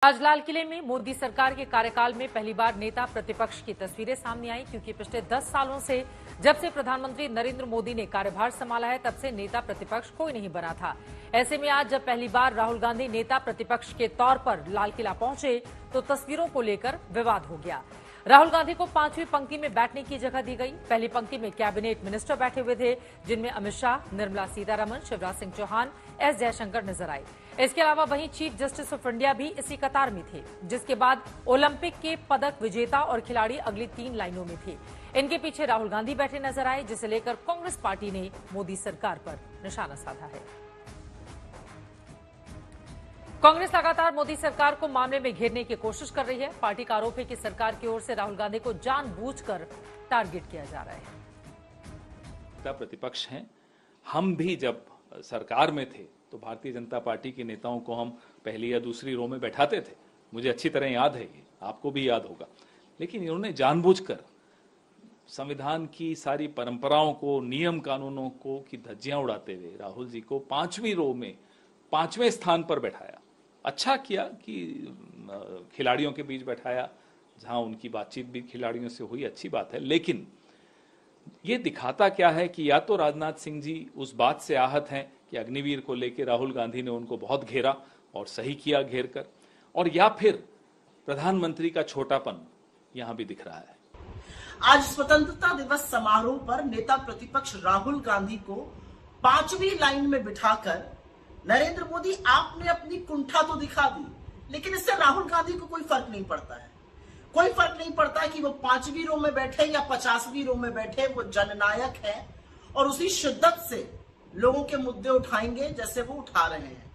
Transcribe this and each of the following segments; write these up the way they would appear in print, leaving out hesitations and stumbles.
आज लाल किले में मोदी सरकार के कार्यकाल में पहली बार नेता प्रतिपक्ष की तस्वीरें सामने आई, क्योंकि पिछले 10 सालों से जब से प्रधानमंत्री नरेंद्र मोदी ने कार्यभार संभाला है तब से नेता प्रतिपक्ष कोई नहीं बना था। ऐसे में आज जब पहली बार राहुल गांधी नेता प्रतिपक्ष के तौर पर लाल किला पहुंचे तो तस्वीरों को लेकर विवाद हो गया। राहुल गांधी को 5वीं पंक्ति में बैठने की जगह दी गई। पहली पंक्ति में कैबिनेट मिनिस्टर बैठे हुए थे, जिनमें अमित शाह, निर्मला सीतारमण, शिवराज सिंह चौहान, एस जयशंकर नजर आए। इसके अलावा वहीं चीफ जस्टिस ऑफ इंडिया भी इसी कतार में थे, जिसके बाद ओलंपिक के पदक विजेता और खिलाड़ी अगली 3 लाइनों में थे। इनके पीछे राहुल गांधी बैठे नजर आए, जिसे लेकर कांग्रेस पार्टी ने मोदी सरकार पर निशाना साधा है। कांग्रेस लगातार मोदी सरकार को मामले में घेरने की कोशिश कर रही है। पार्टी का आरोप है कि सरकार की ओर से राहुल गांधी को जानबूझकर टारगेट किया जा रहा है। प्रतिपक्ष हैं, हम भी जब सरकार में थे तो भारतीय जनता पार्टी के नेताओं को हम पहली या दूसरी रो में बैठाते थे। मुझे अच्छी तरह याद है, ये आपको भी याद होगा। लेकिन इन्होंने जानबूझकर संविधान की सारी परंपराओं को, नियम कानूनों को की धज्जियां उड़ाते हुए राहुल जी को 5वीं रो में 5वें स्थान पर बैठाया। अच्छा किया कि खिलाड़ियों के बीच बैठाया, जहां उनकी बातचीत भी खिलाड़ियों से हुई, अच्छी बात है। लेकिन ये दिखाता क्या है कि या तो राजनाथ सिंह जी उस बात से आहत हैं कि अग्निवीर को लेकर राहुल गांधी ने उनको बहुत घेरा और सही किया घेर कर, और या फिर प्रधानमंत्री का छोटापन यहां भी दिख रहा है। आज स्वतंत्रता दिवस समारोह पर नेता प्रतिपक्ष राहुल गांधी को 5वीं लाइन में बिठाकर नरेंद्र मोदी आपने अपनी कुंठा तो दिखा दी, लेकिन इससे राहुल गांधी को कोई फर्क नहीं पड़ता है। कोई फर्क नहीं पड़ता कि वो 5वीं रो में बैठे या 50वीं रो में बैठे, वो जननायक है और उसी शिद्दत से लोगों के मुद्दे उठाएंगे जैसे वो उठा रहे हैं।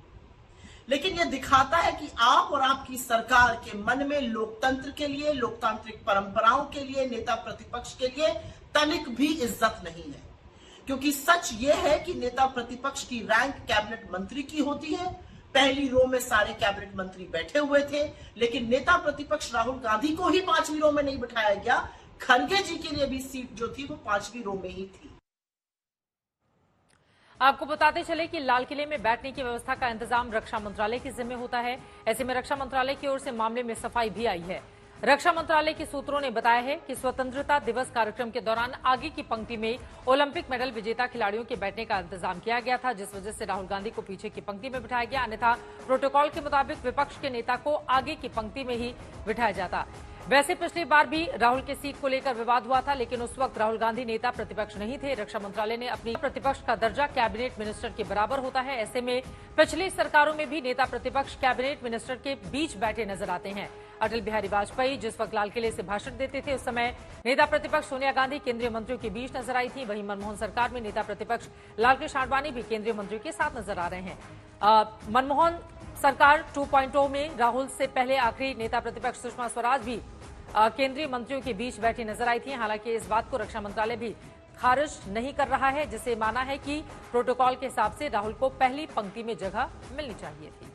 लेकिन यह दिखाता है कि आप और आपकी सरकार के मन में लोकतंत्र के लिए, लोकतांत्रिक परंपराओं के लिए, नेता प्रतिपक्ष के लिए तनिक भी इज्जत नहीं है। क्योंकि सच ये है कि नेता प्रतिपक्ष की रैंक कैबिनेट मंत्री की होती है। पहली रो में सारे कैबिनेट मंत्री बैठे हुए थे, लेकिन नेता प्रतिपक्ष राहुल गांधी को ही 5वीं रो में नहीं बिठाया गया। खड़गे जी के लिए भी सीट जो थी वो 5वीं रो में ही थी। आपको बताते चले कि लाल किले में बैठने की व्यवस्था का इंतजाम रक्षा मंत्रालय के जिम्मे होता है। ऐसे में रक्षा मंत्रालय की ओर से मामले में सफाई भी आई है। रक्षा मंत्रालय के सूत्रों ने बताया है कि स्वतंत्रता दिवस कार्यक्रम के दौरान आगे की पंक्ति में ओलंपिक मेडल विजेता खिलाड़ियों के बैठने का इंतजाम किया गया था, जिस वजह से राहुल गांधी को पीछे की पंक्ति में बिठाया गया। अन्यथा प्रोटोकॉल के मुताबिक विपक्ष के नेता को आगे की पंक्ति में ही बिठाया जाता। वैसे पिछली बार भी राहुल के सीट को लेकर विवाद हुआ था, लेकिन उस वक्त राहुल गांधी नेता प्रतिपक्ष नहीं थे। रक्षा मंत्रालय ने अपनी प्रतिपक्ष का दर्जा कैबिनेट मिनिस्टर के बराबर होता है। ऐसे में पिछली सरकारों में भी नेता प्रतिपक्ष कैबिनेट मिनिस्टर के बीच बैठे नजर आते हैं। अटल बिहारी वाजपेयी जिस वक्त लाल किले से भाषण देते थे, उस समय नेता प्रतिपक्ष सोनिया गांधी केंद्रीय मंत्रियों के बीच नजर आई थी। वहीं मनमोहन सरकार में नेता प्रतिपक्ष लालकृष्ण आडवाणी भी केंद्रीय मंत्रियों के साथ नजर आ रहे हैं। मनमोहन सरकार 2.0 में राहुल से पहले आखिरी नेता प्रतिपक्ष सुषमा स्वराज भी केंद्रीय मंत्रियों के बीच बैठी नजर आई थी। हालांकि इस बात को रक्षा मंत्रालय भी खारिज नहीं कर रहा है, जिसे माना है कि प्रोटोकॉल के हिसाब से राहुल को पहली पंक्ति में जगह मिलनी चाहिए थी।